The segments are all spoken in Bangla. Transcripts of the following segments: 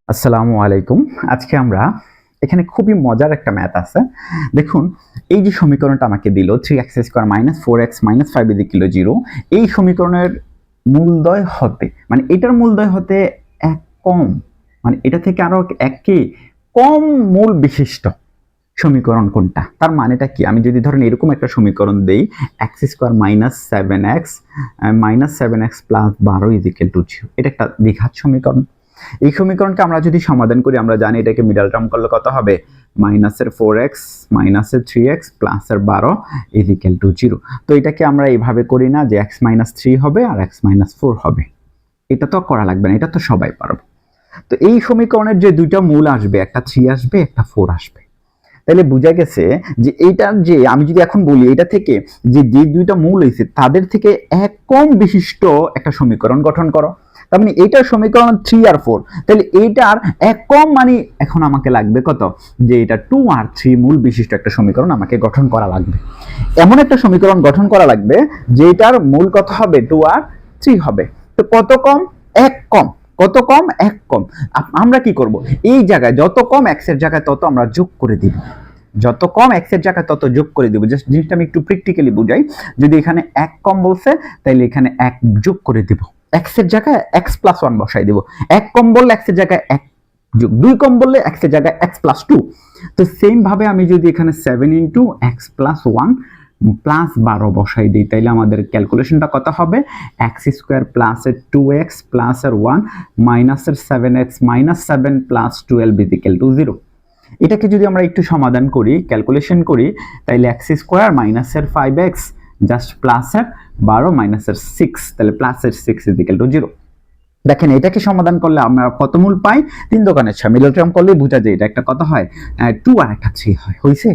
আসসালামু আলাইকুম। আজকে আমরা এখানে খুবই মজার একটা ম্যাথ আছে। দেখুন, এই যে সমীকরণটা আমাকে দিল 3x² - 4x - 5 = 0, এই সমীকরণের মূলদ্বয় হতে মানে এটার মূলদ্বয় হতে এক কম, মানে এটা থেকে আরো এক কি কম মূল বিশিষ্ট সমীকরণ কোনটা? তার মানেটা কি? আমি যদি ধরেন এরকম একটা সমীকরণ দেই x² - 7x - 7x + 12 = 0, এটা একটা দ্বিঘাত সমীকরণ। এই সমীকরণকে আমরা যদি সমাধান করি, আমরা জানি এটাকে মিডল টার্ম করলে কত হবে? -4x - 3x + 12 = 0। তো এটাকে আমরা এইভাবে করি না যে x - 3 হবে আর x - 4 হবে। এটা তো করা লাগবে না, এটা তো সবাই পারবে। তো এই সমীকরণের যে দুইটা মূল আসবে, একটা 3 আসবে, একটা 4 আসবে। তাহলে বোঝা গেছে যে এইটার যে আমি যদি এখন বলি এটা থেকে যে দুইটা মূল হয়েছে তাদের থেকে এক কম বিশিষ্ট একটা সমীকরণ গঠন করো। তার মানে এইটার সমীকরণ 3 আর 4, তাহলে এইটার এক কম মানে এখন আমাকে লাগবে কত? যে এটা 2 আর 3 মূল বিশিষ্ট একটা সমীকরণ আমাকে গঠন করা লাগবে। এমন একটা সমীকরণ গঠন করা লাগবে যেটার মূল কত হবে? 2 আর 3 হবে। তো কত কম? এক কম। কত কম? এক কম। আমরা কি করব? এই জায়গায় যত কম x এর জায়গায় তত আমরা যোগ করে দিব। যত কম x এর জায়গায় তত যোগ করে দিব। জাস্ট জিনিসটা আমি একটু প্র্যাকটিক্যালি বুঝাই। যদি এখানে এক কম বলছে তাহলে এখানে এক যোগ করে দিব। x এর জায়গায় x + 1 বসাই দিব। এক কম বললে x এর জায়গায় এক যোগ, দুই কম বললে x এর জায়গায় x + 2। তো সেম ভাবে আমি যদি এখানে 7 × x + 1 + 12 বসাই দিই, তাইলে আমাদের ক্যালকুলেশনটা কত হবে? x² + 2x + 1 - 7x - 7 + 12 = 0। এটাকে যদি আমরা একটু সমাধান করি, ক্যালকুলেশন করি, তাইলে x² - 5x জাস্ট প্লাসের 12 - 6, তাহলে +6 = 0। দেখেন এটাকে সমাধান করলে আমরা কত মূল পাই? 3 দোকানের 6, মিডল টার্ম করলে বোঝা যায় এটা একটা কত হয়? 2 আর একটা 3 হয়। হইছে?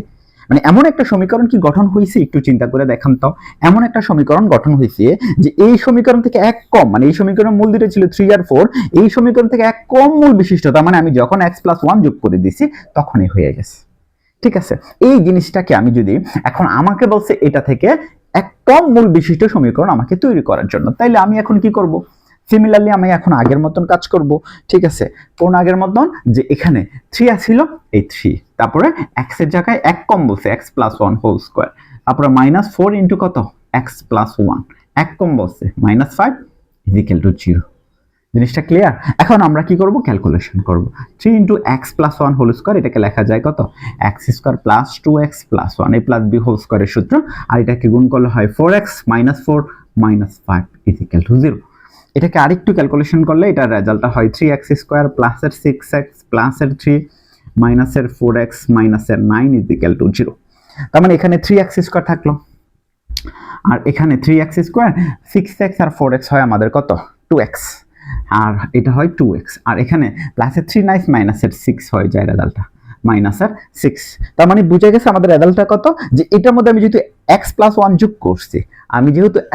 মানে এমন একটা সমীকরণ কি গঠন হয়েছে একটু চিন্তা করে দেখান তো। এমন একটা সমীকরণ গঠন হয়েছে যে এই সমীকরণ থেকে এক কম, মানে এই সমীকরণের মূল দুটো ছিল 3 আর 4, এই সমীকরণ থেকে এক কম মূল বিশিষ্ট, তার মানে আমি যখন x + 1 যোগ করে দিছি তখনই হয়ে গেছে। ঠিক আছে? এই জিনিসটাকে আমি যদি এখন আমাকে বলছে এটা থেকে এক কম মূল বিশিষ্ট সমীকরণ আমাকে তৈরি করার জন্য, তাইলে আমি এখন কি করব? সিমিলারলি আমি এখন আগের মতন কাজ করব। ঠিক আছে? কোন আগের মতন? যে এখানে 3 আছিল, এই 3, তারপরে x এর জায়গায় এক কম বলছে x + 1 হোল স্কয়ার, তারপরে -4 * কত? x + 1, এক কম বলছে -5 = 0। জিনিসটা ক্লিয়ার? এখন আমরা কি করব? ক্যালকুলেশন করব। 3 × x + 1 হোল স্কয়ার, এটাকে লেখা যায় কত? x² + 2x + 1 a + b whole স্কয়ারের সূত্র, আর এটাকে গুণ করলে হয় 4x - 4 - 5 = 0। এটাকে আরেকটু ক্যালকুলেশন করলে এটার রেজাল্টটা হয় 3x² + 6x + 3 - 4x - 9 = 0। তার মানে এখানে 3x² থাকলো, আর এখানে 3x², 6x আর 4x হয় আমাদের কত? 2x, আর এটা হয় 2x, আর এখানে প্লাসের 3 নাই মাইনাসের 6 হয়ে যায় রেজাল্টটা, -6। তার মানে বুঝে গেছে আমাদের রেজাল্টটা কত? যে এটার মধ্যে আমি যেহেতু x + 1 যোগ করছি,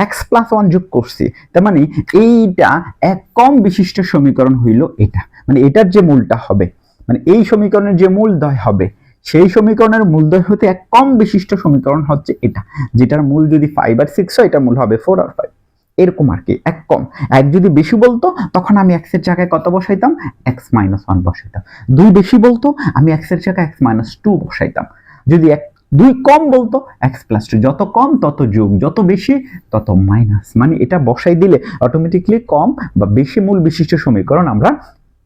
x + 1 যোগ করছি, তার মানে এইটা এক কম বিশিষ্ট সমীকরণ হইল এটা। মানে এটার যে মূলটা হবে, মানে এই সমীকরণের যে মূলদ্বয় হবে, সেই সমীকরণের মূলদ্বয় হতে এক কম বিশিষ্ট সমীকরণ হচ্ছে এটা, যেটার মূল যদি 5 আর 6 হয়, এটার মূল হবে 4 আর 5, এরকম আর কি। এক কম, এক যদি বেশি বলতো তখন আমি x এর জায়গায় কত বসাইতাম? x - 1 বসাইতাম। দুই বেশি বলতো আমি x এর জায়গায় x - 2 বসাইতাম। যদি দুই কম বলতো x + 2, যত কম তত যোগ, যত বেশি তত মাইনাস, মানে এটা বসাই দিলে অটোমেটিকলি কম বা বেশি মূল বিশিষ্ট সমীকরণ আমরা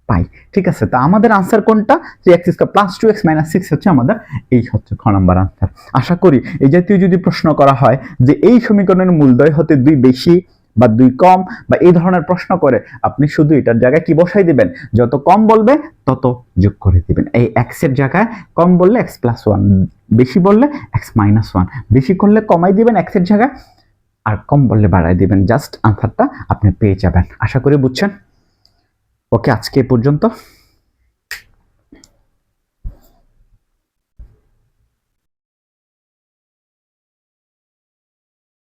পাই। ঠিক আছে? তো আমাদের আনসার কোনটা? যে x² + 2x - 6 হচ্ছে আমাদের, এই হচ্ছে খ নাম্বার আনসার। আশা করি এই জাতীয় যদি প্রশ্ন করা হয় যে এই সমীকরণের মূলদ্বয় হতে 2 বেশি বা 2 কম বা এই ধরনের প্রশ্ন করে, আপনি শুধু এটার জায়গায় কি বসাই দিবেন? যত কম বলবে তত যোগ করে দিবেন। এই x এর জায়গায় কম বললে x + 1, বেশি বললে x - 1, বেশি করলে কমাই দিবেন x এর জায়গায়, আর কম বললে বাড়াই দিবেন। জাস্ট আনসারটা আপনি পেয়ে যাবেন। আশা করি বুঝছেন। ওকে, আজকে এ পর্যন্ত।